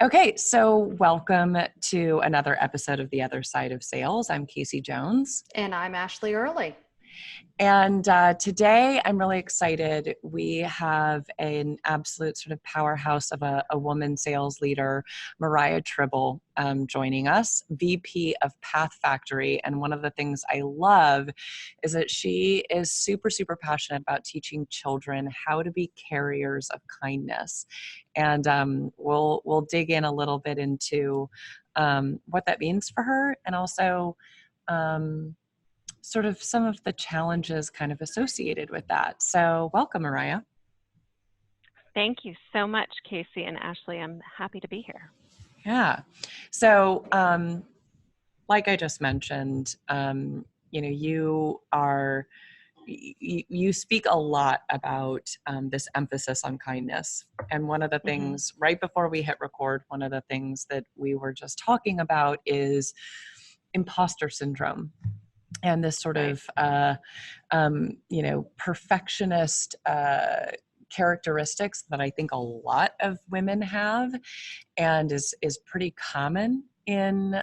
Okay, so welcome to another episode of The Other Side of Sales. I'm Kasey Jones. And I'm Ashley Early. And today I'm really excited. We have an absolute sort of powerhouse of a woman sales leader, Tribble, joining us, VP of Path Factory. And one of the things I love is that she is super, super passionate about teaching children how to be carriers of kindness. And we'll dig in a little bit into what that means for her, and also sort of some of the challenges kind of associated with that. So welcome, Mariah. Thank you so much, Kasey and Ashley. I'm happy to be here. Yeah. So like I just mentioned, you speak a lot about this emphasis on kindness. And one of the things right before we hit record, one of the things that we were just talking about is imposter syndrome. And this sort of, perfectionist characteristics that I think a lot of women have, and is pretty common in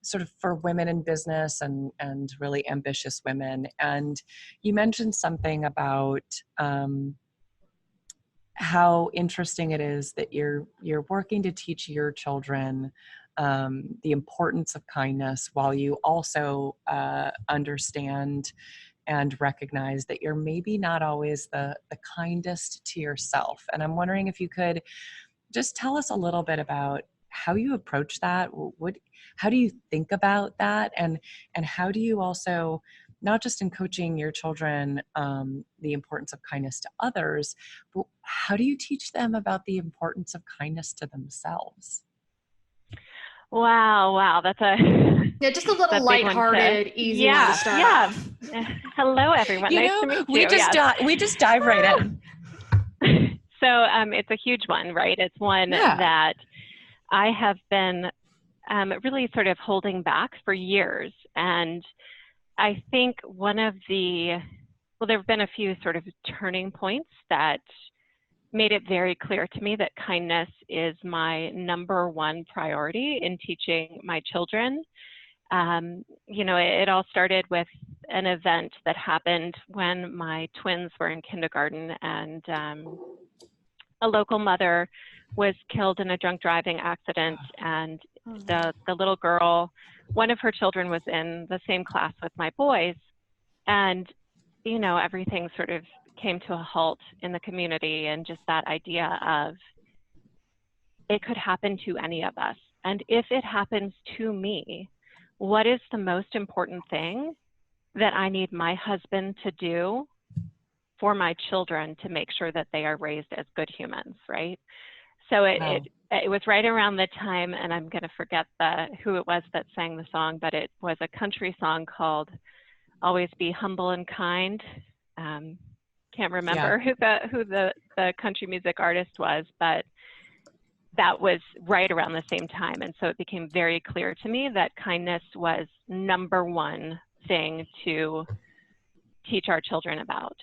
sort of for women in business and really ambitious women. And you mentioned something about how interesting it is that you're working to teach your children the importance of kindness, while you also understand and recognize that you're maybe not always the kindest to yourself. And I'm wondering if you could just tell us a little bit about how you approach that. How do you think about that? And how do you also, not just in coaching your children, the importance of kindness to others, but how do you teach them about the importance of kindness to themselves? Wow. That's just a little lighthearted, easy one to start off. Hello, everyone. Nice to meet you. We just dive right in. So it's a huge one, right? It's one that I have been really sort of holding back for years. And I think there have been a few sort of turning points that made it very clear to me that kindness is my number one priority in teaching my children. It all started with an event that happened when my twins were in kindergarten, and a local mother was killed in a drunk driving accident, and the little girl, one of her children, was in the same class with my boys, and everything sort of came to a halt in the community, and just that idea of it could happen to any of us. And if it happens to me, what is the most important thing that I need my husband to do for my children to make sure that they are raised as good humans, right? So it was right around the time, and I'm going to forget who it was that sang the song, but it was a country song called "Always Be Humble and Kind." Can't remember who the country music artist was, but that was right around the same time. And so it became very clear to me that kindness was number one thing to teach our children about.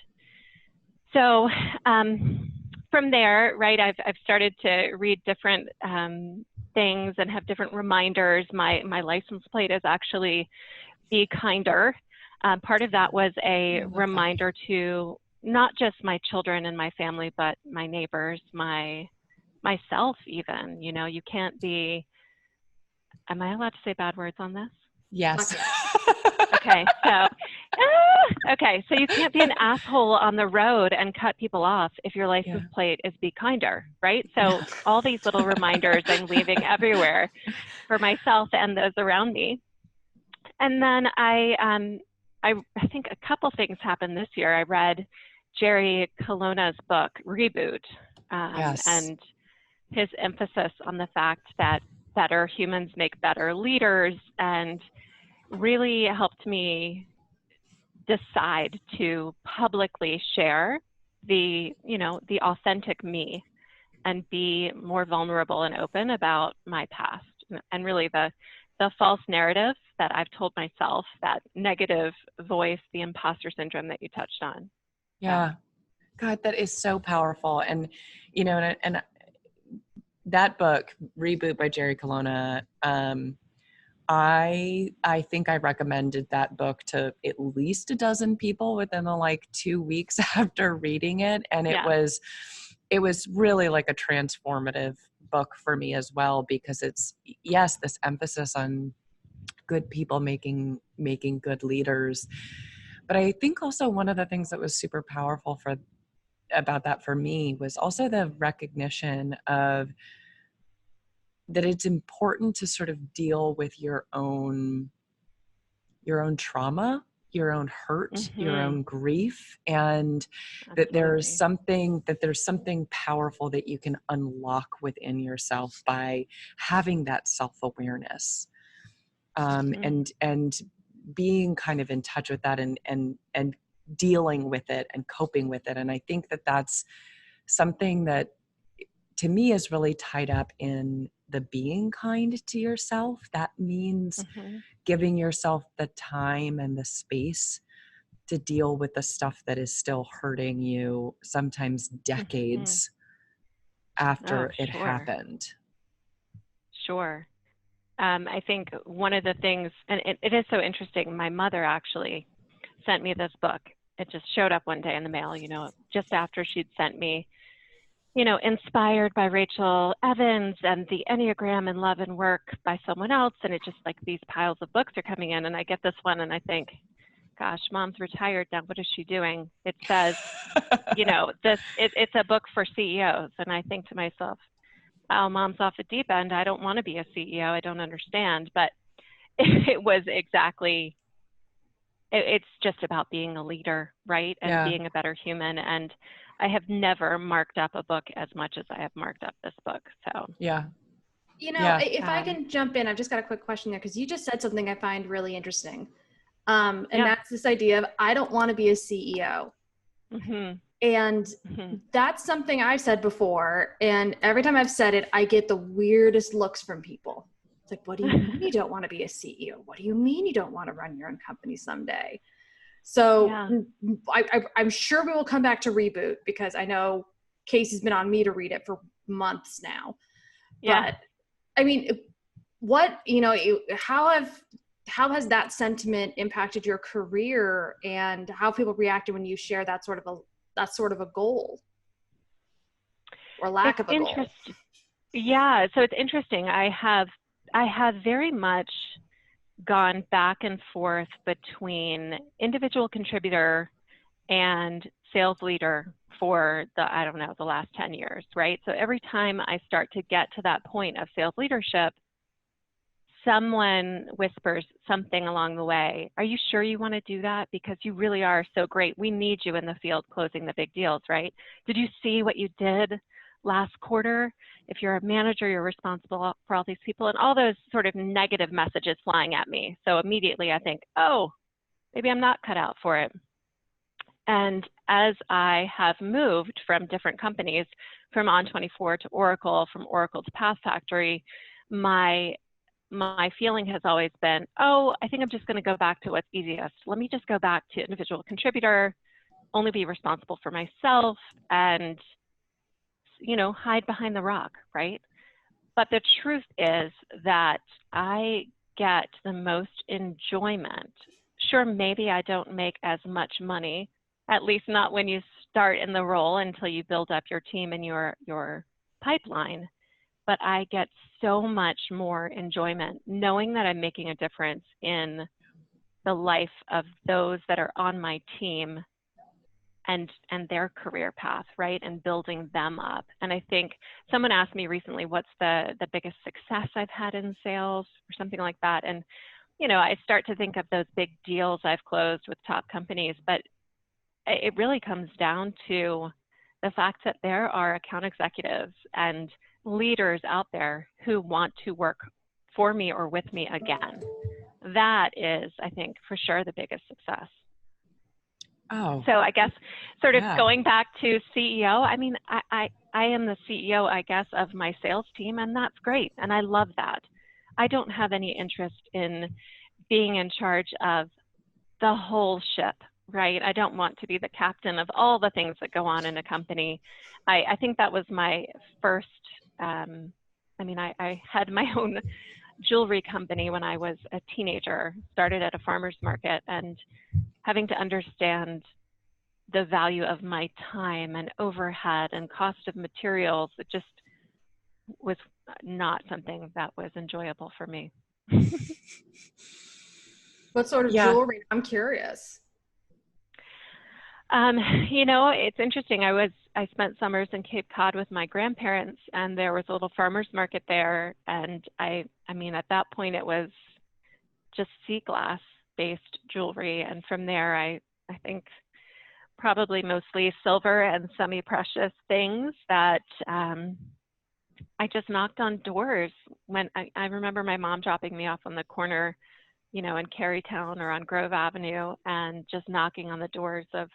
So from there, right, I've started to read different things and have different reminders. My license plate is actually "Be Kinder." Part of that was a reminder to not just my children and my family, but my neighbors, myself even. You can't be, am I allowed to say bad words on this? Yes. Okay, so you can't be an asshole on the road and cut people off if your license plate is "Be Kinder," right? So all these little reminders I'm leaving everywhere for myself and those around me. And then I think a couple things happened this year. I read Jerry Colonna's book, Reboot, and his emphasis on the fact that better humans make better leaders, and really helped me decide to publicly share the authentic me and be more vulnerable and open about my past, and really the false narrative that I've told myself, that negative voice, the imposter syndrome that you touched on. Yeah. God, that is so powerful. And, and that book, Reboot by Jerry Colonna, I think I recommended that book to at least a dozen people within the like 2 weeks after reading it. And it was really like a transformative book for me as well, because it's, yes, this emphasis on good people making good leaders. But I think also one of the things that was super powerful about that for me was also the recognition of that it's important to sort of deal with your own trauma, your own hurt, your own grief, and that there's something powerful that you can unlock within yourself by having that self-awareness, and being kind of in touch with that, and dealing with it and coping with it. And I think that that's something that to me is really tied up in the being kind to yourself. That means giving yourself the time and the space to deal with the stuff that is still hurting you, sometimes decades after it happened. Sure. I think one of the things, and it is so interesting, my mother actually sent me this book. It just showed up one day in the mail, just after she'd sent me, Inspired by Rachel Evans and the Enneagram and Love and Work by someone else. And it just like these piles of books are coming in, and I get this one and I think, gosh, Mom's retired now. What is she doing? It says, it's a book for CEOs. And I think to myself, oh, Mom's off the deep end. I don't want to be a CEO. I don't understand. But it was exactly, it's just about being a leader, right? And being a better human. And I have never marked up a book as much as I have marked up this book. So if I can jump in, I've just got a quick question there, because you just said something I find really interesting. And that's this idea of, I don't want to be a CEO. And that's something I've said before. And every time I've said it, I get the weirdest looks from people. It's like, what do you mean you don't want to be a CEO? What do you mean you don't want to run your own company someday? So I'm sure we will come back to Reboot, because I know Kasey's been on me to read it for months now. But I mean, how has that sentiment impacted your career, and how people reacted when you share that sort of a goal or lack of a goal? Yeah. So it's interesting. I have very much gone back and forth between individual contributor and sales leader for the last 10 years, right? So every time I start to get to that point of sales leadership, someone whispers something along the way. Are you sure you want to do that? Because you really are so great. We need you in the field closing the big deals, right? Did you see what you did last quarter? If you're a manager, you're responsible for all these people, and all those sort of negative messages flying at me. So immediately I think, oh, maybe I'm not cut out for it. And as I have moved from different companies, from On24 to Oracle, from Oracle to Path Factory, my feeling has always been, oh, I think I'm just going to go back to what's easiest. Let me just go back to individual contributor, only be responsible for myself, and hide behind the rock, right? But the truth is that I get the most enjoyment. Sure, maybe I don't make as much money, at least not when you start in the role, until you build up your team and your pipeline. But I get so much more enjoyment knowing that I'm making a difference in the life of those that are on my team and their career path, right? And building them up. And I think someone asked me recently, what's the biggest success I've had in sales or something like that. And, I start to think of those big deals I've closed with top companies, but it really comes down to the fact that there are account executives and leaders out there who want to work for me or with me again. That is, I think, for sure the biggest success. Oh. So I guess sort of going back to CEO, I mean, I am the CEO, I guess, of my sales team, and that's great. And I love that. I don't have any interest in being in charge of the whole ship, right? I don't want to be the captain of all the things that go on in a company. I think that was my first I mean, I had my own jewelry company when I was a teenager, started at a farmer's market, and having to understand the value of my time and overhead and cost of materials, it just was not something that was enjoyable for me. What sort of jewelry? I'm curious. You know, it's interesting. I spent summers in Cape Cod with my grandparents, and there was a little farmer's market there. And I mean, at that point, it was just sea glass based jewelry. And from there, I think probably mostly silver and semi-precious things that I just knocked on doors. When I remember my mom dropping me off on the corner, you know, in Carytown or on Grove Avenue, and just knocking on the doors of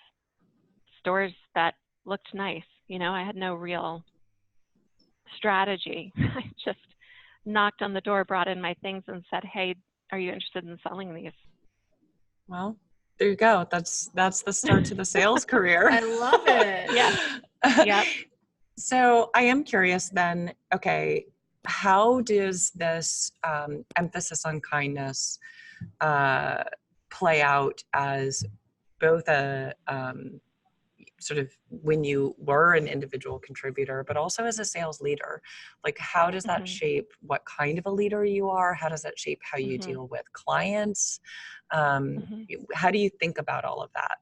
stores that looked nice. You know, I had no real strategy. I just knocked on the door, brought in my things, and said, "Hey, are you interested in selling these?" Well, there you go. That's the start to the sales career. I love it. Yeah. Yep. So I am curious then, okay, how does this emphasis on kindness play out as both a sort of when you were an individual contributor, but also as a sales leader? Like, how does that shape what kind of a leader you are? How does that shape how you deal with clients? How do you think about all of that?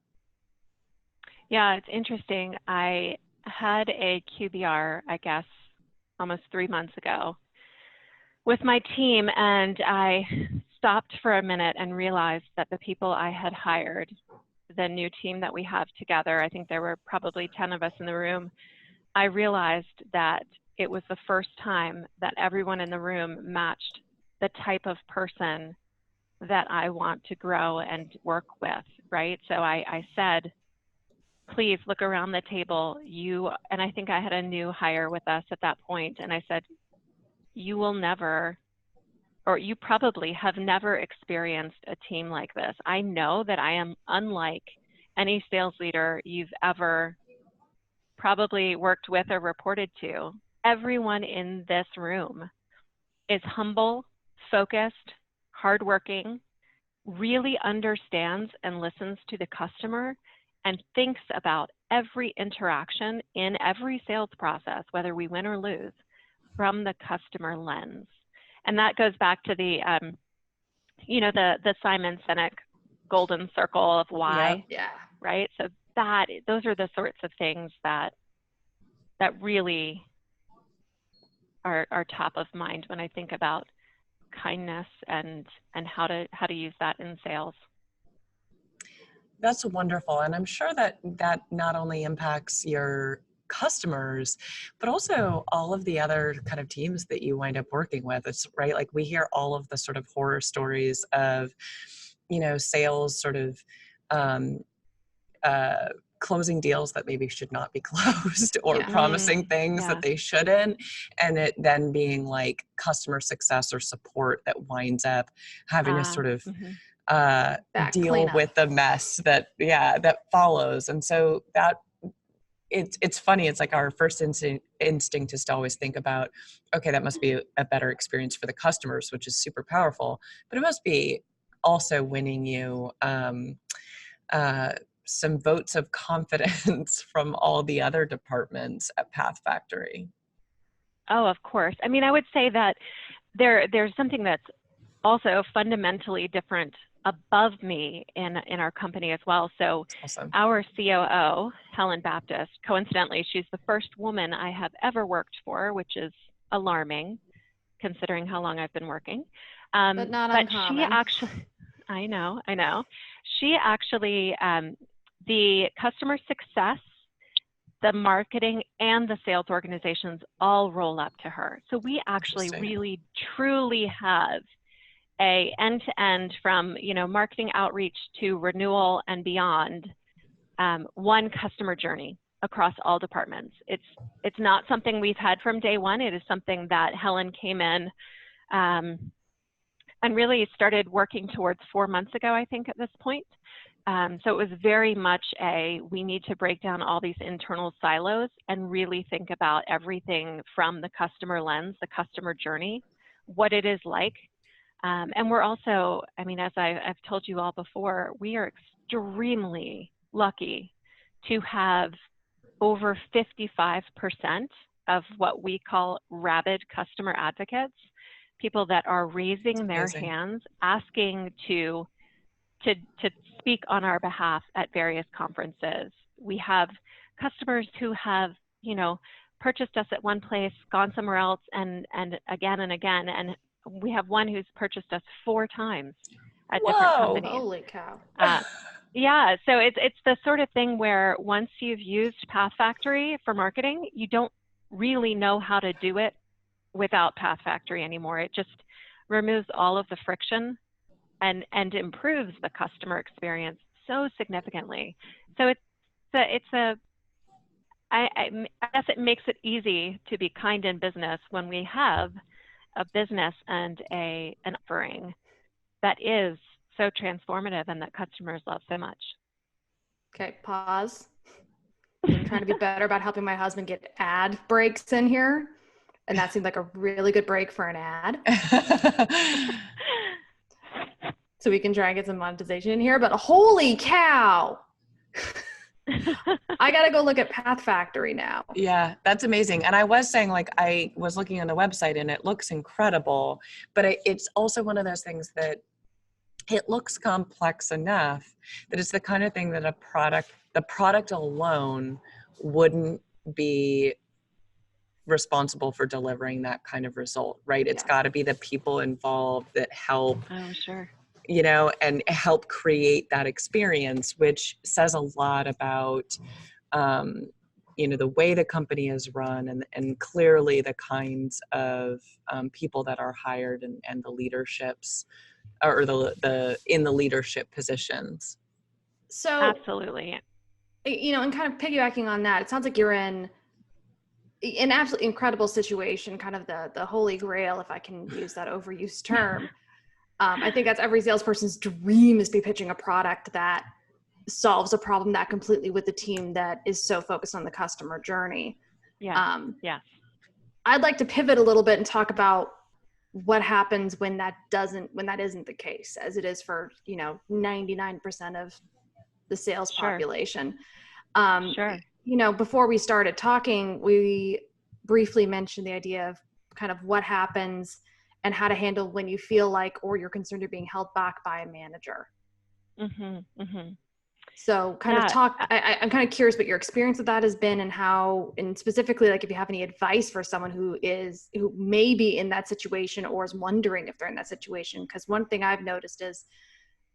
Yeah, it's interesting. I had a QBR, I guess, almost 3 months ago with my team, and I stopped for a minute and realized that the people I had hired, the new team that we have together, I think there were probably 10 of us in the room, I realized that it was the first time that everyone in the room matched the type of person that I want to grow and work with, right? So I said, please look around the table. And I think I had a new hire with us at that point, and I said, you will never, or you probably have never experienced a team like this. I know that I am unlike any sales leader you've ever probably worked with or reported to. Everyone in this room is humble, focused, hardworking, really understands and listens to the customer, and thinks about every interaction in every sales process, whether we win or lose, from the customer lens. And that goes back to the, you know, the Simon Sinek golden circle of why, right? So those are the sorts of things that really are top of mind when I think about kindness and how to use that in sales. That's wonderful. And I'm sure that not only impacts your customers, but also all of the other kind of teams that you wind up working with. It's right. Like, we hear all of the sort of horror stories of, you know, sales sort of closing deals that maybe should not be closed, or promising things that they shouldn't. And it then being like customer success or support that winds up having to sort of deal with the mess that follows. And so that it's funny. It's like our first instinct is to always think about, okay, that must be a better experience for the customers, which is super powerful, but it must be also winning you some votes of confidence from all the other departments at Path Factory. Oh, of course. I mean, I would say that there's something that's also fundamentally different above me in our company as well. So our COO, Helen Baptist, coincidentally, she's the first woman I have ever worked for, which is alarming considering how long I've been working. But not uncommon. She actually, I know. She actually, the customer success, the marketing, and the sales organizations all roll up to her. So we actually really, truly have a end-to-end from, you know, marketing outreach to renewal and beyond, one customer journey across all departments. It's not something we've had from day one. It is something that Helen came in and really started working towards 4 months ago, I think, at this point. So it was very much we need to break down all these internal silos and really think about everything from the customer lens, the customer journey, what it is like. And we're also, I mean, as I've told you all before, we are extremely lucky to have over 55% of what we call rabid customer advocates, people that are raising their hands, asking to speak on our behalf at various conferences. We have customers who have, you know, purchased us at one place, gone somewhere else, and again and again. And we have one who's purchased us 4 times at different companies. Holy cow. Yeah, so it's the sort of thing where once you've used Path Factory for marketing, you don't really know how to do it without Path Factory anymore. It just removes all of the friction and improves the customer experience so significantly. So I guess it makes it easy to be kind in business when we have a business and an offering that is so transformative and that customers love so much. Okay, pause. I'm trying to be better about helping my husband get ad breaks in here. And that seemed like a really good break for an ad. So we can try and get some monetization in here, but holy cow. I got to go look at Path Factory now. Yeah, that's amazing. And I was saying, like, I was looking on the website and it looks incredible, but it's also one of those things that it looks complex enough that it's the kind of thing that the product alone wouldn't be responsible for delivering that kind of result, right? It's got to be the people involved that help. Oh, sure. You know, and help create that experience, which says a lot about, you know, the way the company is run and clearly the kinds of people that are hired and the leaderships or the in the leadership positions. So absolutely, you know, and kind of piggybacking on that, it sounds like you're in an absolutely incredible situation, kind of the holy grail, if I can use that overused term. I think that's every salesperson's dream, is to be pitching a product that solves a problem that completely with the team that is so focused on the customer journey. Yeah. I'd like to pivot a little bit and talk about what happens when that isn't the case, as it is for, you know, 99% of the sales population. Sure. You know, before we started talking, we briefly mentioned the idea of kind of what happens and how to handle when you feel like, or you're concerned you're being held back by a manager. So kind of I'm kind of curious what your experience with that has been, and how, and specifically, like, if you have any advice for someone who may be in that situation or is wondering if they're in that situation. Because one thing I've noticed is,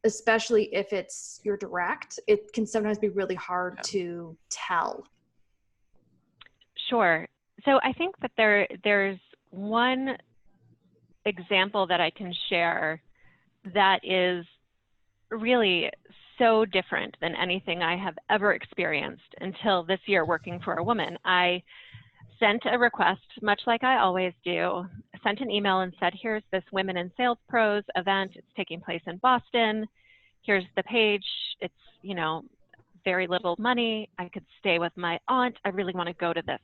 especially if you're direct, it can sometimes be really hard to tell. Sure. So I think that there's one example that I can share that is really so different than anything I have ever experienced until this year working for a woman. I sent a request, much like I always do, sent an email and said, here's this Women in Sales Pros event. It's taking place in Boston. Here's the page. It's, you know, very little money. I could stay with my aunt. I really want to go to this.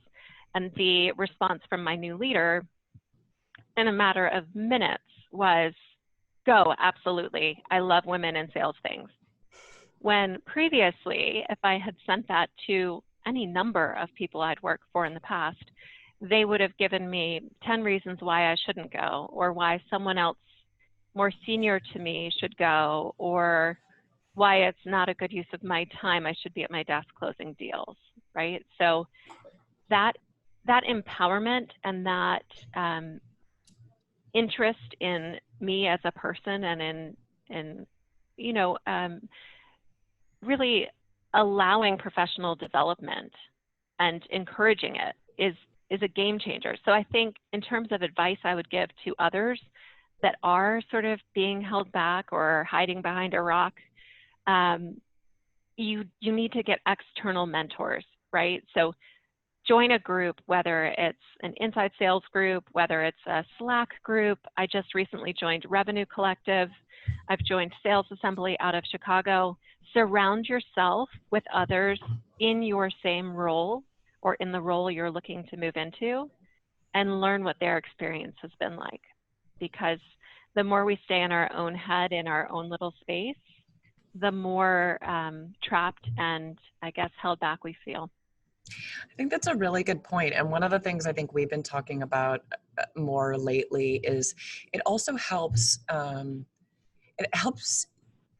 And the response from my new leader in a matter of minutes was, go, absolutely. I love women in sales things. When previously, if I had sent that to any number of people I'd worked for in the past, they would have given me 10 reasons why I shouldn't go, or why someone else more senior to me should go, or why it's not a good use of my time. I should be at my desk closing deals, right? So that empowerment and that interest in me as a person and in you know, really allowing professional development and encouraging it is a game changer. So I think in terms of advice I would give to others that are sort of being held back or hiding behind a rock, you need to get external mentors, right? So join a group, whether it's an inside sales group, whether it's a Slack group. I just recently joined Revenue Collective. I've joined Sales Assembly out of Chicago. surround yourself with others in your same role or in the role you're looking to move into, and learn what their experience has been like. Because the more we stay in our own head, in our own little space, the more trapped and, I guess, held back we feel. I think that's a really good point. And one of the things I think we've been talking about more lately is it also helps,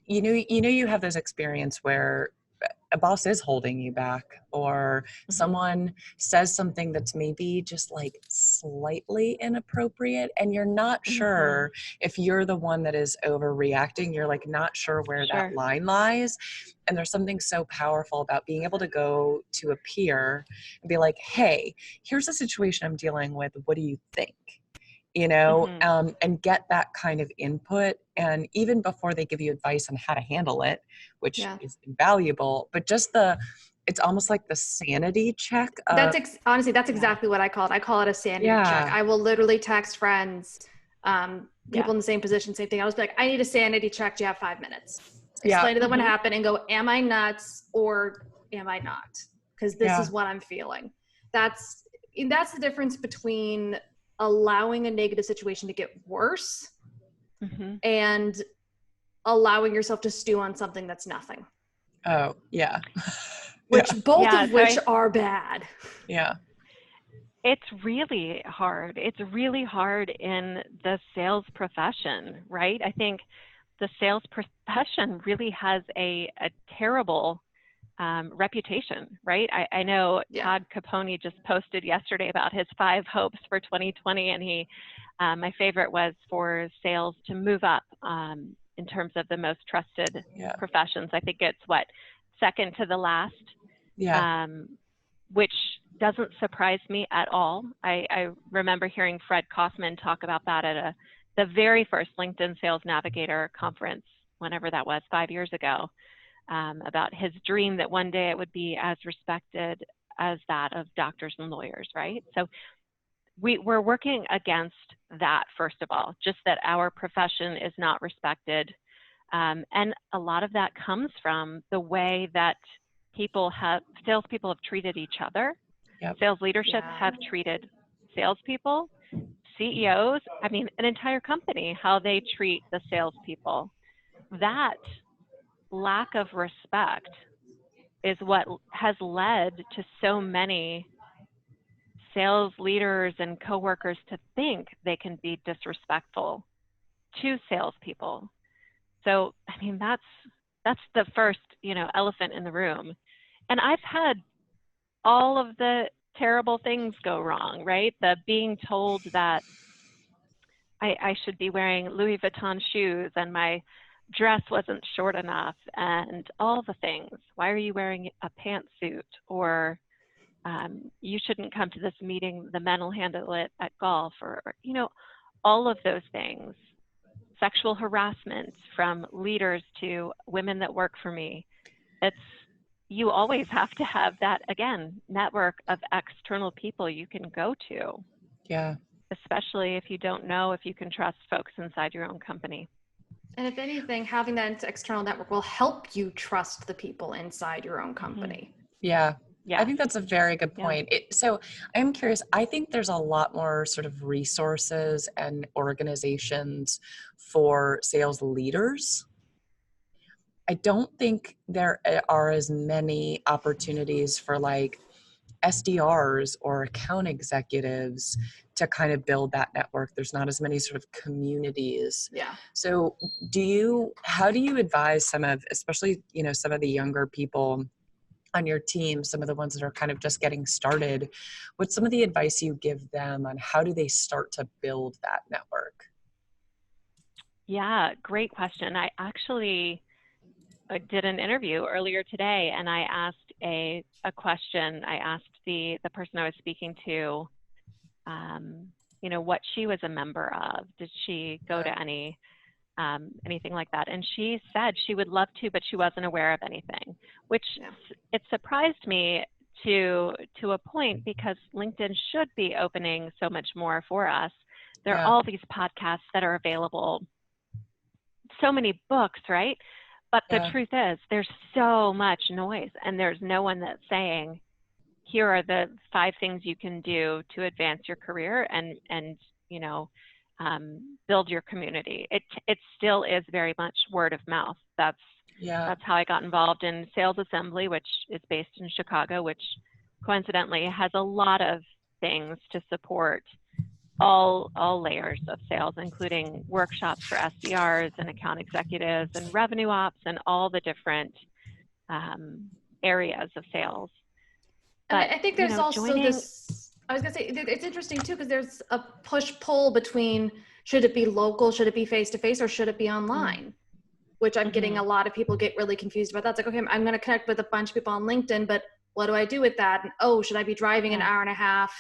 you have this experience where a boss is holding you back, or someone says something that's maybe just like slightly inappropriate, and you're not sure if you're the one that is overreacting. You're like not sure where that line lies. And there's something so powerful about being able to go to a peer and be like, hey, here's a situation I'm dealing with. What do you think? And get that kind of input. And even before they give you advice on how to handle it, which is invaluable, but just it's almost like the sanity check. Honestly, that's exactly what I call it. I call it a sanity check. I will literally text friends, people in the same position, same thing. I was like, I need a sanity check. Do you have 5 minutes? Explain to them what happened and go, am I nuts or am I not? Because this is what I'm feeling. That's the difference between allowing a negative situation to get worse and allowing yourself to stew on something that's nothing. Oh, yeah. Which both of which are bad. Yeah. It's really hard. It's really hard in the sales profession, right? I think the sales profession really has a terrible reputation, right? I know Todd Capone just posted yesterday about his 5 hopes for 2020, and my favorite was for sales to move up in terms of the most trusted professions. I think it's second to the last, which doesn't surprise me at all. I remember hearing Fred Kaufman talk about that at the very first LinkedIn Sales Navigator conference, whenever that was, 5 years ago. About his dream that one day it would be as respected as that of doctors and lawyers, right? So we're working against that, first of all, just that our profession is not respected. And a lot of that comes from the way that salespeople have treated each other. Sales leadership have treated salespeople, CEOs, an entire company, how they treat the salespeople. That lack of respect is what has led to so many sales leaders and coworkers to think they can be disrespectful to salespeople. So, that's the first, elephant in the room. And I've had all of the terrible things go wrong, right? The being told that I should be wearing Louis Vuitton shoes and my dress wasn't short enough, and all the things. Why are you wearing a pantsuit? Or you shouldn't come to this meeting, the men will handle it at golf, or all of those things. Sexual harassment from leaders to women that work for me. You always have to have that, again, network of external people you can go to. Yeah. Especially if you don't know if you can trust folks inside your own company. And if anything, having that external network will help you trust the people inside your own company. Yeah. I think that's a very good point. So I'm curious, I think there's a lot more sort of resources and organizations for sales leaders. I don't think there are as many opportunities for like SDRs or account executives to kind of build that network. There's not as many sort of communities. Yeah. So how do you advise especially, some of the younger people on your team, some of the ones that are kind of just getting started, what's some of the advice you give them on how do they start to build that network? Yeah, great question. I actually did an interview earlier today, and I asked a question. I asked the person I was speaking to, what she was a member of. Did she go to anything like that? And she said she would love to, but she wasn't aware of anything, which it surprised me to a point, because LinkedIn should be opening so much more for us. There are all these podcasts that are available, so many books, right? But the truth is, there's so much noise, and there's no one that's saying, here are the 5 things you can do to advance your career and you know, build your community. It still is very much word of mouth. That's how I got involved in Sales Assembly, which is based in Chicago, which coincidentally has a lot of things to support all layers of sales, including workshops for SDRs and account executives and revenue ops and all the different areas of sales. But, I think there's also this, I was gonna say, it's interesting too, because there's a push-pull between, should it be local, should it be face-to-face, or should it be online? Which I'm getting a lot of people get really confused about. That's like, okay, I'm gonna connect with a bunch of people on LinkedIn, but what do I do with that? And, oh, should I be driving an hour and a half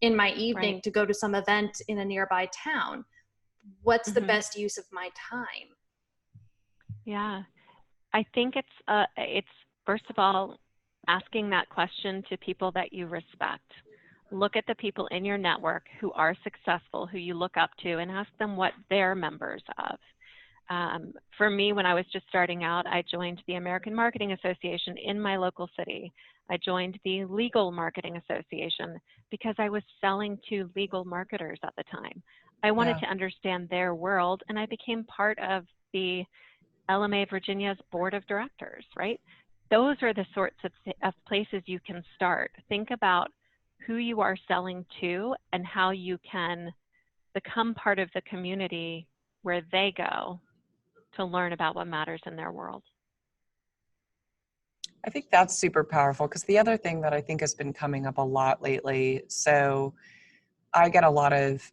in my evening to go to some event in a nearby town? What's the best use of my time? Yeah, I think it's first of all, asking that question to people that you respect. Look at the people in your network who are successful, who you look up to, and ask them what they're members of. For me, when I was just starting out, I joined the American Marketing Association in my local city. I joined the Legal Marketing Association because I was selling to legal marketers at the time. I wanted to understand their world, and I became part of the LMA Virginia's board of directors, right? Those are the sorts of places you can start. Think about who you are selling to and how you can become part of the community where they go to learn about what matters in their world. I think that's super powerful, because the other thing that I think has been coming up a lot lately, so I get a lot of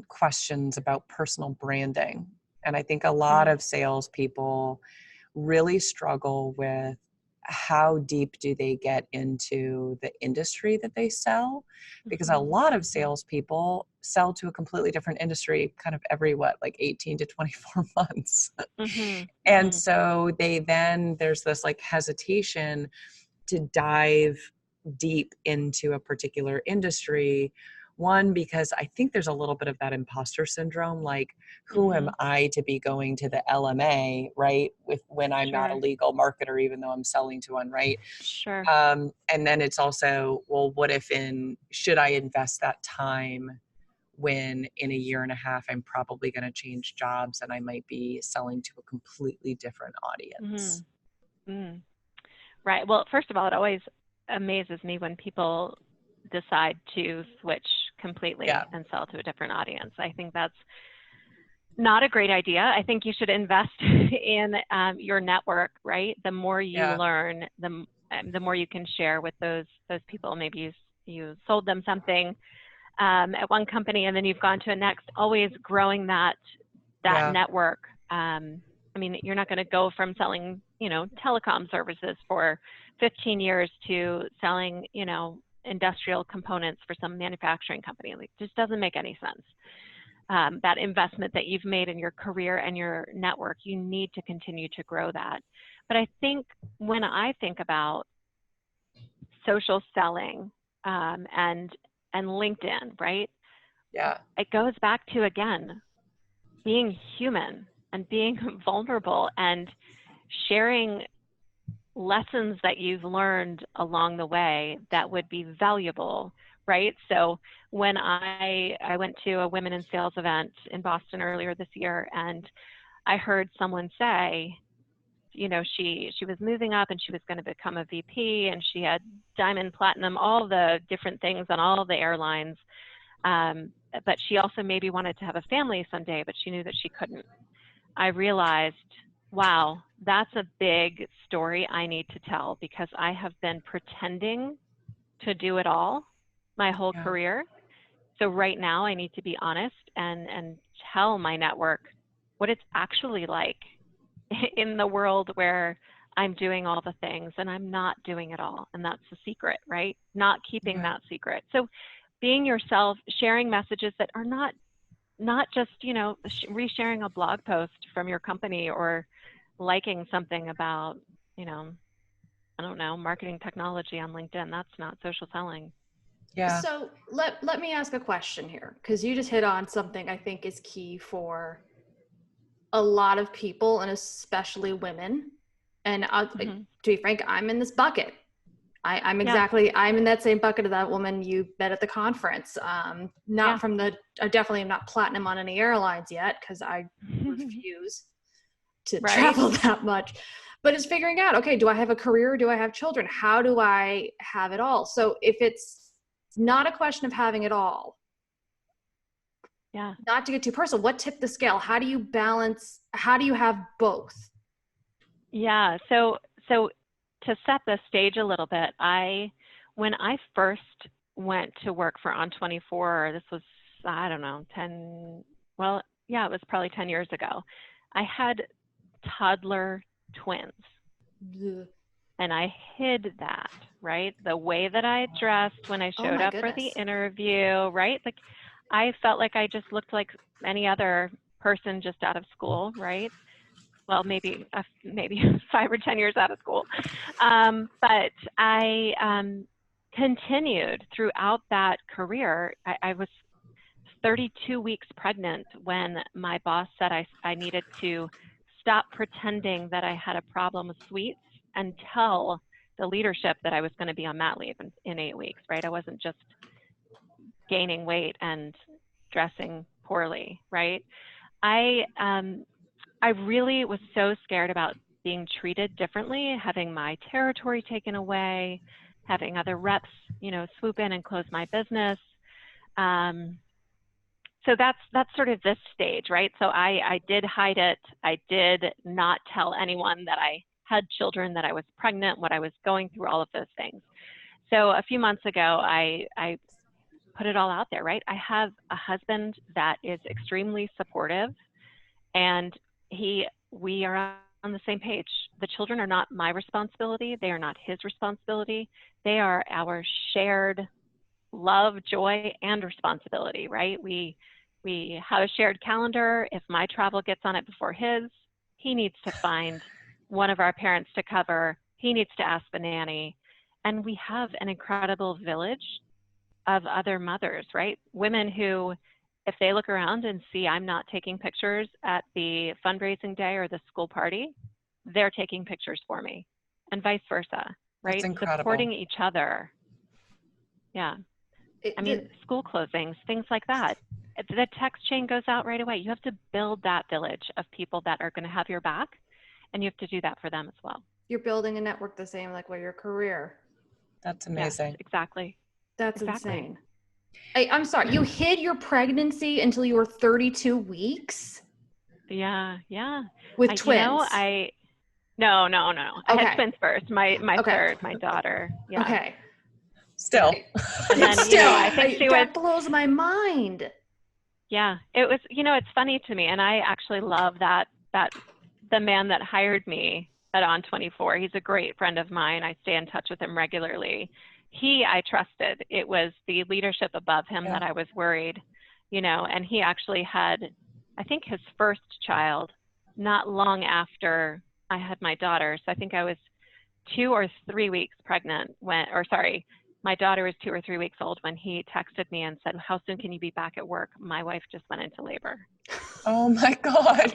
questions about personal branding. And I think a lot of salespeople really struggle with how deep do they get into the industry that they sell, because a lot of salespeople sell to a completely different industry kind of every, like 18 to 24 months. And so there's this like hesitation to dive deep into a particular industry. One, because I think there's a little bit of that imposter syndrome, like, who am I to be going to the LMA, right? When I'm not a legal marketer, even though I'm selling to one, right? And then it's also, well, what if should I invest that time when in a year and a half, I'm probably going to change jobs and I might be selling to a completely different audience? Right. Well, first of all, it always amazes me when people decide to switch completely and sell to a different audience. I think that's not a great idea. I think you should invest in your network, right? The more you learn, the more you can share with those people. Maybe you sold them something at one company and then you've gone to a next, always growing that network. I mean, you're not going to go from selling, telecom services for 15 years to selling, industrial components for some manufacturing company. Like, just doesn't make any sense. That investment that you've made in your career and your network, you need to continue to grow that. But I think when I think about social selling and LinkedIn, right? Yeah. It goes back to, again, being human and being vulnerable and sharing lessons that you've learned along the way that would be valuable, right? So when I went to a Women in Sales event in Boston earlier this year, and I heard someone say, she was moving up and she was going to become a VP, and she had diamond, platinum, all the different things on all the airlines. But she also maybe wanted to have a family someday, but she knew that she couldn't. I realized, wow, that's a big story I need to tell, because I have been pretending to do it all my whole career. So right now I need to be honest and tell my network what it's actually like in the world where I'm doing all the things and I'm not doing it all. And that's the secret, right? Not keeping that secret. So being yourself, sharing messages that are not just, resharing a blog post from your company or liking something about, I don't know, marketing technology on LinkedIn. That's not social selling. Yeah. So let me ask a question here, because you just hit on something I think is key for a lot of people, and especially women. And to be frank, I'm in this bucket. I'm in that same bucket of that woman you met at the conference. I definitely am not platinum on any airlines yet, because I refuse to travel that much. But it's figuring out, okay, do I have a career? Do I have children? How do I have it all? So if it's not a question of having it all, not to get too personal, what tipped the scale? How do you balance? How do you have both? Yeah. So to set the stage a little bit, when I first went to work for On24, this was, I don't know, it was probably 10 years ago. I had toddler twins. Ugh. And I hid that, right? The way that I dressed when I showed up for the interview, right? Like, I felt like I just looked like any other person just out of school, right? Well, maybe 5 or 10 years out of school. But I continued throughout that career. I was 32 weeks pregnant when my boss said I needed to stop pretending that I had a problem with sweets and tell the leadership that I was going to be on mat leave in 8 weeks, right? I wasn't just gaining weight and dressing poorly, right? I really was so scared about being treated differently, having my territory taken away, having other reps, swoop in and close my business. So that's sort of this stage, right? So I did hide it. I did not tell anyone that I had children, that I was pregnant, what I was going through, all of those things. So a few months ago, I put it all out there, right? I have a husband that is extremely supportive, and we are on the same page. The children are not my responsibility. They are not his responsibility. They are our shared love, joy, and responsibility, right? We have a shared calendar. If my travel gets on it before his, he needs to find one of our parents to cover. He needs to ask the nanny. And we have an incredible village of other mothers, right? Women who, if they look around and see I'm not taking pictures at the fundraising day or the school party, they're taking pictures for me, and vice versa, right? That's incredible. Supporting each other. Yeah. School closings, things like that. The text chain goes out right away. You have to build that village of people that are going to have your back, and you have to do that for them as well. You're building a network the same like with your career. That's amazing. Yes, exactly. That's insane. I'm sorry, you hid your pregnancy until you were 32 weeks? Yeah. With twins? No. Okay. I had twins first. My third, my daughter. Yeah. Okay. Still. And then, I think that blows my mind. Yeah. It was, it's funny to me, and I actually love that the man that hired me at On24, he's a great friend of mine. I stay in touch with him regularly. I trusted. It was the leadership above him that I was worried, and he actually had, I think, his first child not long after I had my daughter. So I think I was 2 or 3 weeks pregnant my daughter was 2 or 3 weeks old when he texted me and said, "How soon can you be back at work? My wife just went into labor." Oh my God.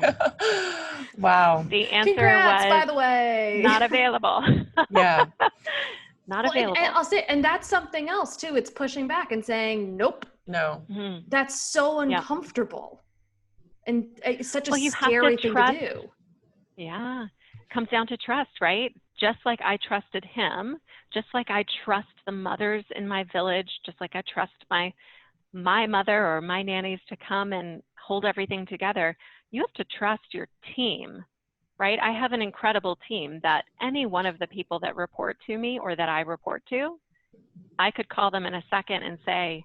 Wow. The answer Congrats, was, by the way, not available. Yeah. Not available. And I'll say, and that's something else too. It's pushing back and saying, nope. No. Mm-hmm. That's so uncomfortable. And it's such a you scary thing to do. Yeah. Comes down to trust, right? Just like I trusted him, just like I trust the mothers in my village, just like I trust my mother or my nannies to come and hold everything together, you have to trust your team, right? I have an incredible team that any one of the people that report to me or that I report to, I could call them in a second and say,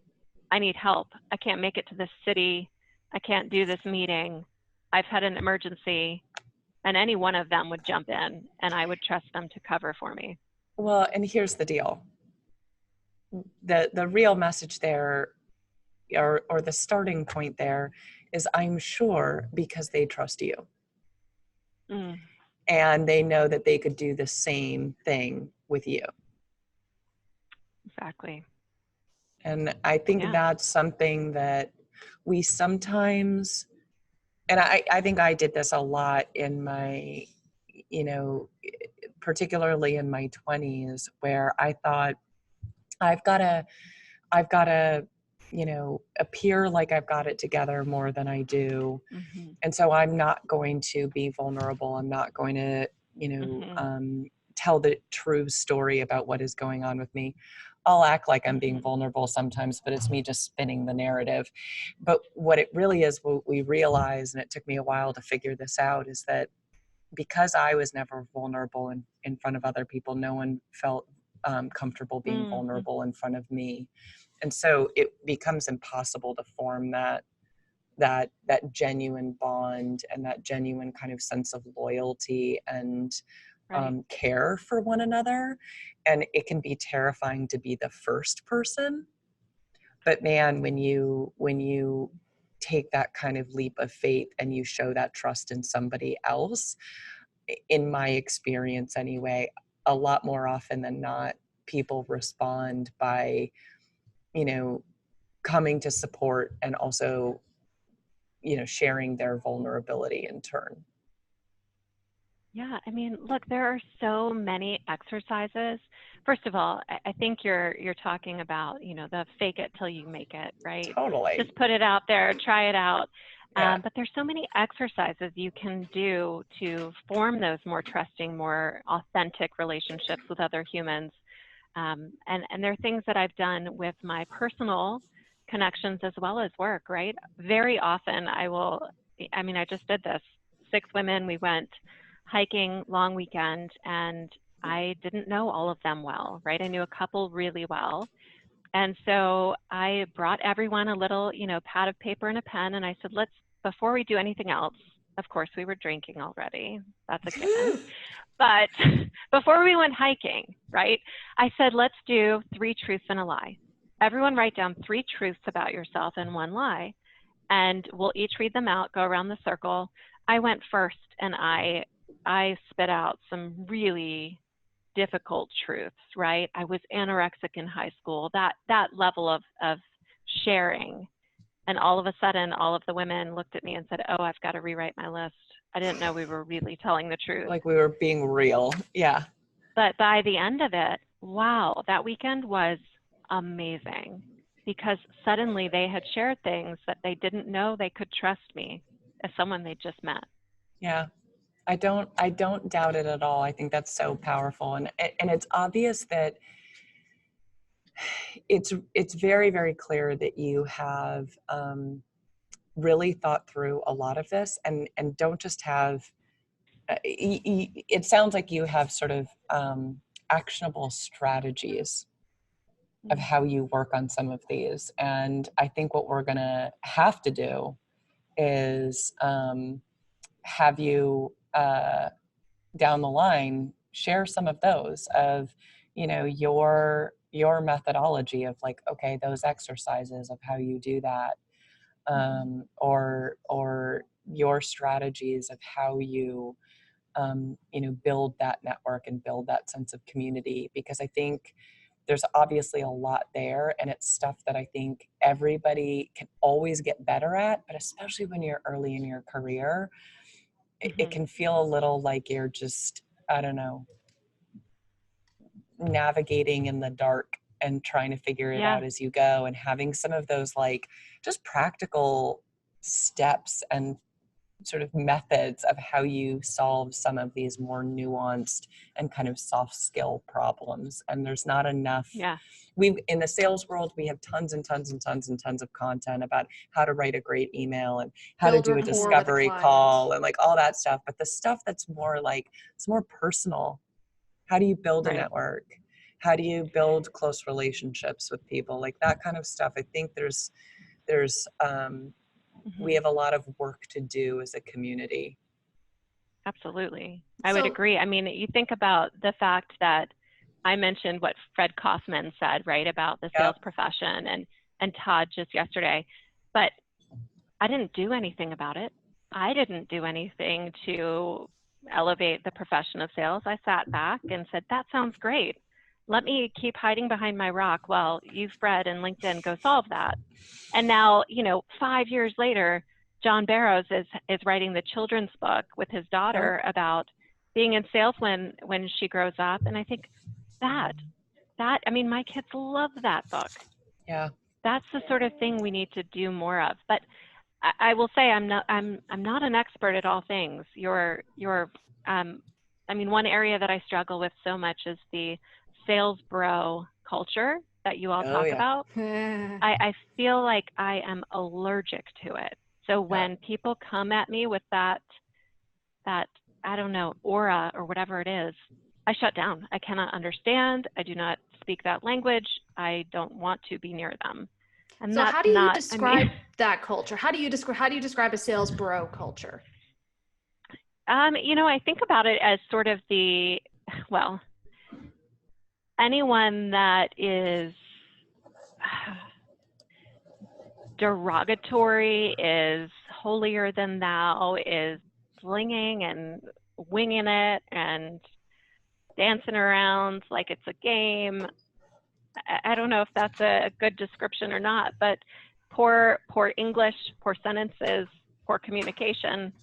I need help. I can't make it to this city. I can't do this meeting. I've had an emergency. And any one of them would jump in, and I would trust them to cover for me. Well, and here's the deal. The real message there, or the starting point there, is I'm sure because they trust you. Mm. And they know that they could do the same thing with you. Exactly. And I think that's something that we sometimes, and I think I did this a lot in my, particularly in my 20s, where I thought I've got to, appear like I've got it together more than I do. Mm-hmm. And so I'm not going to be vulnerable. I'm not going to, tell the true story about what is going on with me. I'll act like I'm being vulnerable sometimes, but it's me just spinning the narrative. But what it really is, what we realize, and it took me a while to figure this out, is that because I was never vulnerable in front of other people, no one felt comfortable being vulnerable in front of me. And so it becomes impossible to form that genuine bond and that genuine kind of sense of loyalty and care for one another. And it can be terrifying to be the first person. But man, when you take that kind of leap of faith and you show that trust in somebody else, in my experience anyway, a lot more often than not, people respond by, coming to support and also, sharing their vulnerability in turn. Yeah, I mean, look, there are so many exercises. First of all, I think you're talking about, the fake it till you make it, right? Totally. Just put it out there, try it out. Yeah. But there's so many exercises you can do to form those more trusting, more authentic relationships with other humans. And there are things that I've done with my personal connections as well as work, right? Very often I just did this. 6 women, we went hiking long weekend, and I didn't know all of them well, right? I knew a couple really well. And so I brought everyone a little, pad of paper and a pen, and I said, before we do anything else, of course we were drinking already, that's a given. But before we went hiking, right, I said, let's do 3 truths and a lie. Everyone write down 3 truths about yourself and 1 lie, and we'll each read them out, go around the circle. I went first, and I spit out some really difficult truths, right? I was anorexic in high school, that level of sharing. And all of a sudden, all of the women looked at me and said, oh, I've got to rewrite my list. I didn't know we were really telling the truth. Like we were being real. Yeah. But by the end of it, wow, that weekend was amazing, because suddenly they had shared things that they didn't know they could trust me as someone they just met. Yeah. I don't doubt it at all. I think that's so powerful. And it's obvious that it's very, very clear that you have really thought through a lot of this and don't just have, it sounds like you have sort of actionable strategies of how you work on some of these. And I think what we're going to have to do is have you down the line share some of those of your methodology of like, okay, those exercises of how you do that, or your strategies of how you build that network and build that sense of community, because I think there's obviously a lot there, and it's stuff that I think everybody can always get better at, but especially when you're early in your career, it can feel a little like you're just, I don't know, navigating in the dark and trying to figure it out as you go, and having some of those like just practical steps and sort of methods of how you solve some of these more nuanced and kind of soft skill problems. And there's not enough. We've, in the sales world, we have tons and tons and tons and tons of content about how to write a great email and how to do a discovery call and like all that stuff. But the stuff that's more like, it's more personal. How do you build a network? How do you build close relationships with people? Like that kind of stuff. I think there's we have a lot of work to do as a community. Absolutely. I would agree. I mean, you think about the fact that I mentioned what Fred Kaufman said, right, about the sales profession and Todd just yesterday, but I didn't do anything about it. I didn't do anything to elevate the profession of sales. I sat back and said, that sounds great. Let me keep hiding behind my rock while you, Fred, and LinkedIn go solve that. And now, 5 years later, John Barrows is writing the children's book with his daughter about being in sales when she grows up. And I think that, I mean, my kids love that book. Yeah. That's the sort of thing we need to do more of. But I will say I'm not an expert at all things. I mean, one area that I struggle with so much is the sales bro culture that you all talk about. I feel like I am allergic to it. So when people come at me with that, I don't know, aura or whatever it is, I shut down. I cannot understand. I do not speak that language. I don't want to be near them. And so how do you describe that culture? How do you describe a sales bro culture? You know, I think about it as sort of anyone that is derogatory, is holier than thou, is slinging and winging it and dancing around like it's a game. I don't know if that's a good description or not, but poor English, poor sentences, poor communication.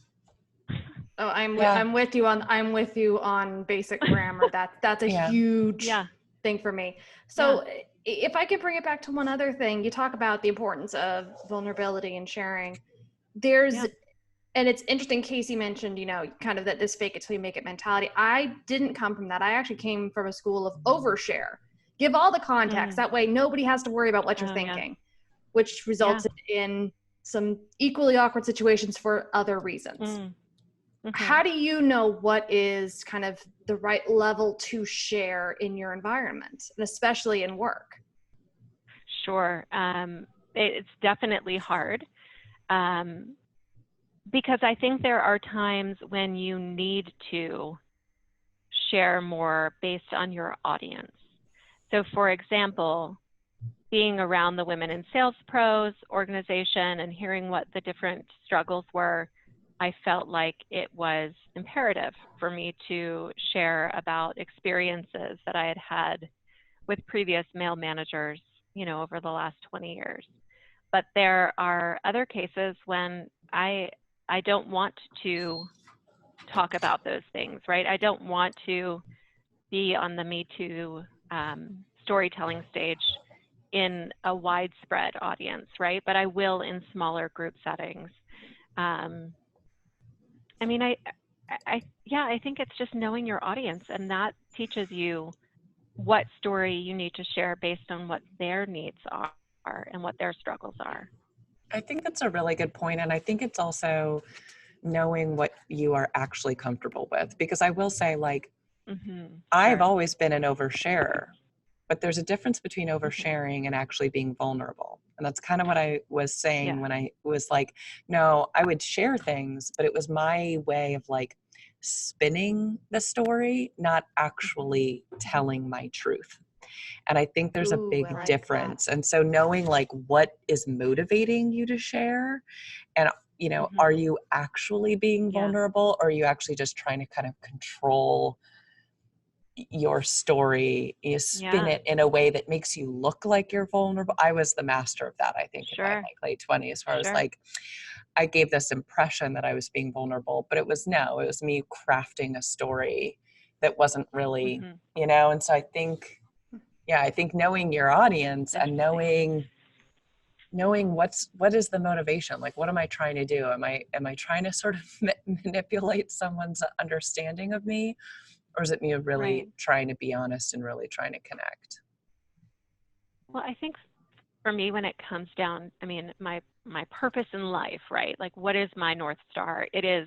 Oh, I'm with you on basic grammar. That's a huge thing for me. So if I could bring it back to one other thing, you talk about the importance of vulnerability and sharing. And it's interesting, Kasey mentioned, you know, kind of that this fake it till you make it mentality. I didn't come from that. I actually came from a school of overshare. Give all the context. That way nobody has to worry about what you're thinking, which resulted in some equally awkward situations for other reasons. How do you know what is kind of the right level to share in your environment, and especially in work? Sure. It's definitely hard. Because I think there are times when you need to share more based on your audience. So for example, being around the Women in Sales Pros organization and hearing what the different struggles were, I felt like it was imperative for me to share about experiences that I had had with previous male managers, you know, over the last 20 years. But there are other cases when I don't want to talk about those things, right? I don't want to be on the Me Too storytelling stage in a widespread audience, right? But I will in smaller group settings. I mean, I think it's just knowing your audience, and that teaches you what story you need to share based on what their needs are and what their struggles are. I think that's a really good point. And I think it's also knowing what you are actually comfortable with. Because I will say, like, I've always been an oversharer, but there's a difference between oversharing and actually being vulnerable. And that's kind of what I was saying when I was like, no, I would share things, but it was my way of like spinning the story, not actually telling my truth. And I think there's a big difference. And so knowing like what is motivating you to share, and you know, are you actually being vulnerable, or are you actually just trying to kind of control your story, you spin it in a way that makes you look like you're vulnerable? I was the master of that, I think, in my late 20s, where I was like, I gave this impression that I was being vulnerable, but it was me crafting a story that wasn't really, you know. And so I think knowing your audience and knowing what is the motivation, like what am I trying to do? Am I trying to sort of manipulate someone's understanding of me, or is it me really trying to be honest and really trying to connect? Well, I think for me, when it comes down, I mean, my purpose in life, right? Like, what is my North Star? It is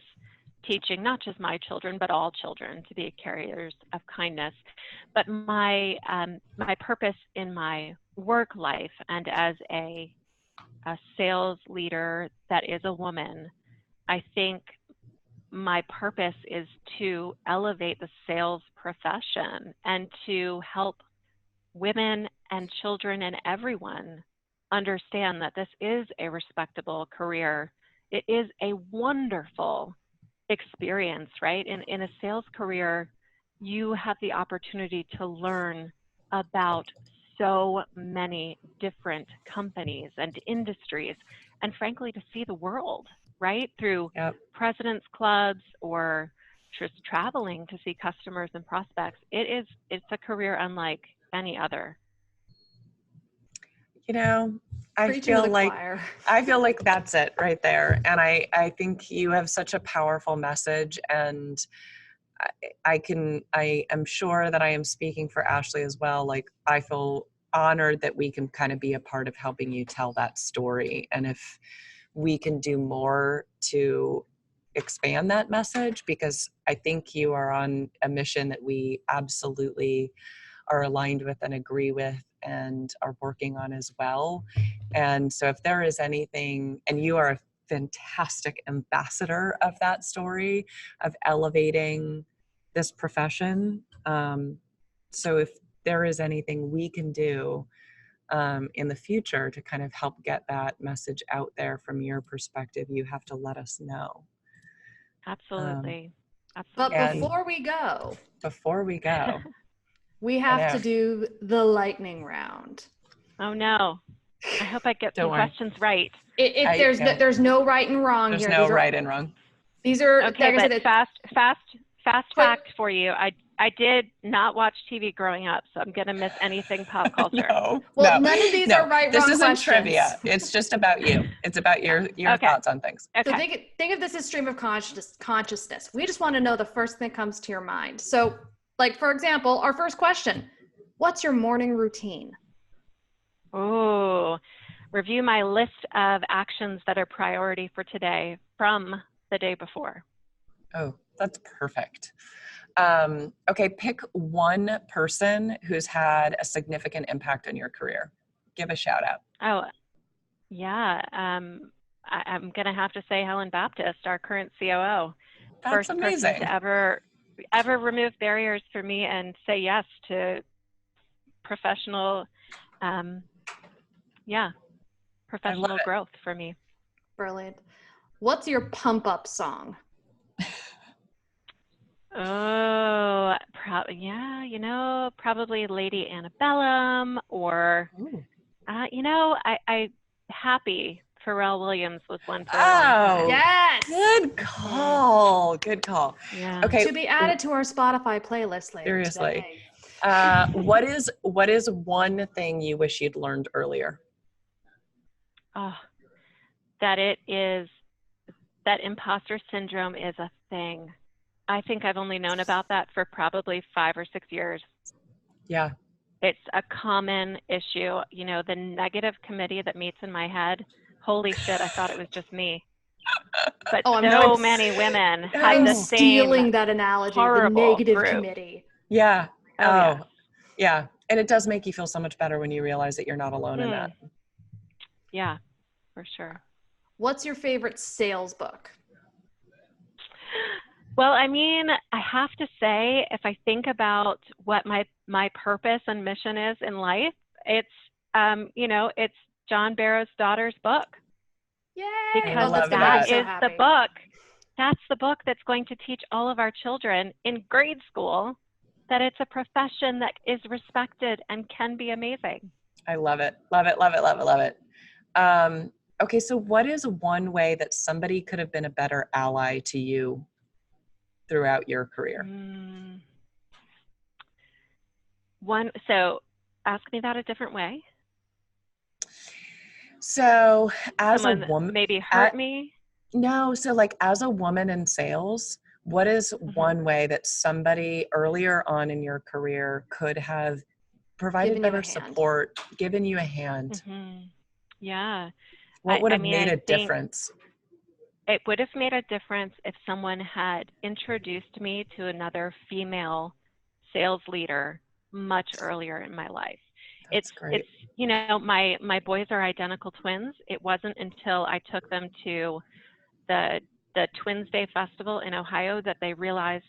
teaching not just my children, but all children to be carriers of kindness. But my purpose in my work life and as a sales leader that is a woman, I think my purpose is to elevate the sales profession and to help women and children and everyone understand that this is a respectable career. It is a wonderful experience, right? In a sales career, you have the opportunity to learn about so many different companies and industries, and frankly, to see the world, right? Through president's clubs or just traveling to see customers and prospects. It's a career unlike any other. You know, I feel like that's it right there. And I think you have such a powerful message, and I am sure that I am speaking for Ashley as well. Like, I feel honored that we can kind of be a part of helping you tell that story. And if we can do more to expand that message, because I think you are on a mission that we absolutely are aligned with and agree with and are working on as well. And so if there is anything, and you are a fantastic ambassador of that story, of elevating this profession. So if there is anything we can do in the future to kind of help get that message out there from your perspective, you have to let us know. Absolutely. But before we go, we have to do the lightning round. Oh no. I hope I get some questions right. There's no right and wrong here. There's no right and wrong. These are okay, but fast fact for you. I did not watch TV growing up, so I'm gonna miss anything pop culture. None of these are right. This wrong isn't questions. Trivia. It's just about you. It's about your thoughts on things. Okay. So think of this as stream of consciousness. We just want to know the first thing that comes to your mind. So, like, for example, our first question: what's your morning routine? Oh, review my list of actions that are priority for today from the day before. Oh, that's perfect. Okay, pick one person who's had a significant impact on your career. Give a shout out. Oh, yeah. I'm going to have to say Helen Baptist, our current COO. That's First amazing. person to ever remove barriers for me and say yes to professional, professional growth for me. Brilliant. What's your pump up song? Oh, probably Lady Antebellum, or, Happy. Pharrell Williams was one for a long time. Yes. Good call. Good call. Yeah. Okay. To be added to our Spotify playlist later. Seriously. Today. What is one thing you wish you'd learned earlier? Oh, that imposter syndrome is a thing. I think I've only known about that for probably 5 or 6 years. Yeah. It's a common issue. The negative committee that meets in my head, holy shit, I thought it was just me. But many women had the same stealing that analogy, the negative committee. Yeah. Yeah. And it does make you feel so much better when you realize that you're not alone in that. Yeah, for sure. What's your favorite sales book? Well, I have to say, if I think about what my purpose and mission is in life, it's John Barrow's daughter's book. Yay! Because that is the book. That's the book that's going to teach all of our children in grade school that it's a profession that is respected and can be amazing. I love it. Love it. Love it. Love it. Love it. Okay. So what is one way that somebody could have been a better ally to you throughout your career? So ask me that a different way. So as someone a woman, maybe hurt me? No. So like as a woman in sales, what is one way that somebody earlier on in your career could have provided better support, given you a hand? Yeah. What would have made a difference? It would have made a difference if someone had introduced me to another female sales leader much earlier in my life. That's great. It's my boys are identical twins. It wasn't until I took them to the Twins Day Festival in Ohio that they realized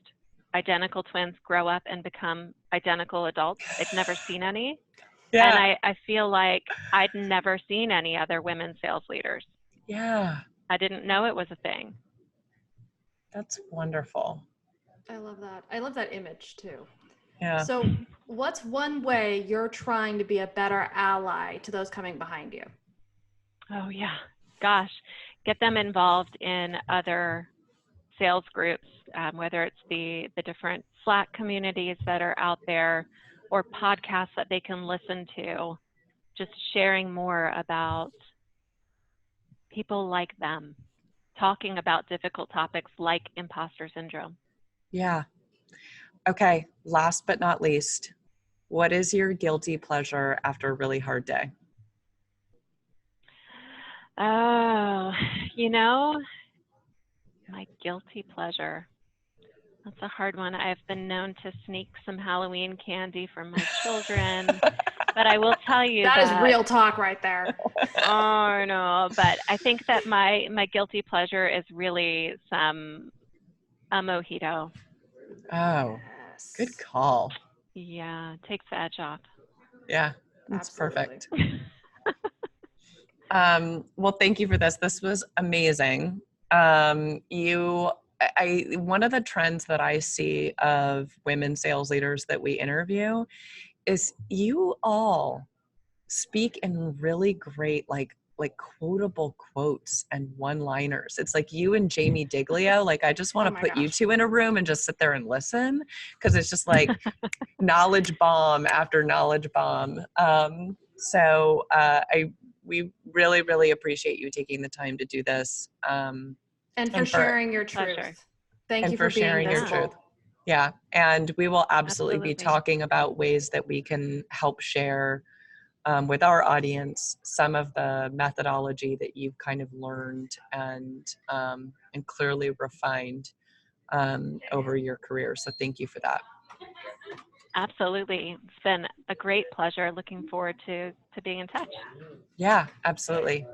identical twins grow up and become identical adults. They'd never seen any. Yeah. And I feel like I'd never seen any other women sales leaders. Yeah. I didn't know it was a thing. That's wonderful. I love that. I love that image too. Yeah. So what's one way you're trying to be a better ally to those coming behind you? Oh yeah. Gosh. Get them involved in other sales groups, whether it's the different Slack communities that are out there or podcasts that they can listen to, just sharing more about people like them, talking about difficult topics like imposter syndrome. Yeah. Okay. Last but not least, what is your guilty pleasure after a really hard day? Oh, you know, my guilty pleasure. That's a hard one. I've been known to sneak some Halloween candy from my children, but I will tell you that is real talk right there. Oh, no, but I think that my guilty pleasure is really a mojito. Oh, good call. Yeah, it takes the edge off. Yeah, that's Absolutely. perfect. Well, thank you for this. This was amazing. One of the trends that I see of women sales leaders that we interview is you all speak in really great, like quotable quotes and one-liners. It's like you and Jamie Diglio. Like, I just want to put you two in a room and just sit there and listen, because it's just like knowledge bomb after knowledge bomb. We really, really appreciate you taking the time to do this. And for sharing your truth. Pleasure. Thank you for sharing being your truth. Yeah. And we will absolutely be talking about ways that we can help share with our audience some of the methodology that you've kind of learned and clearly refined over your career. So thank you for that. Absolutely. It's been a great pleasure. Looking forward to being in touch. Yeah, absolutely.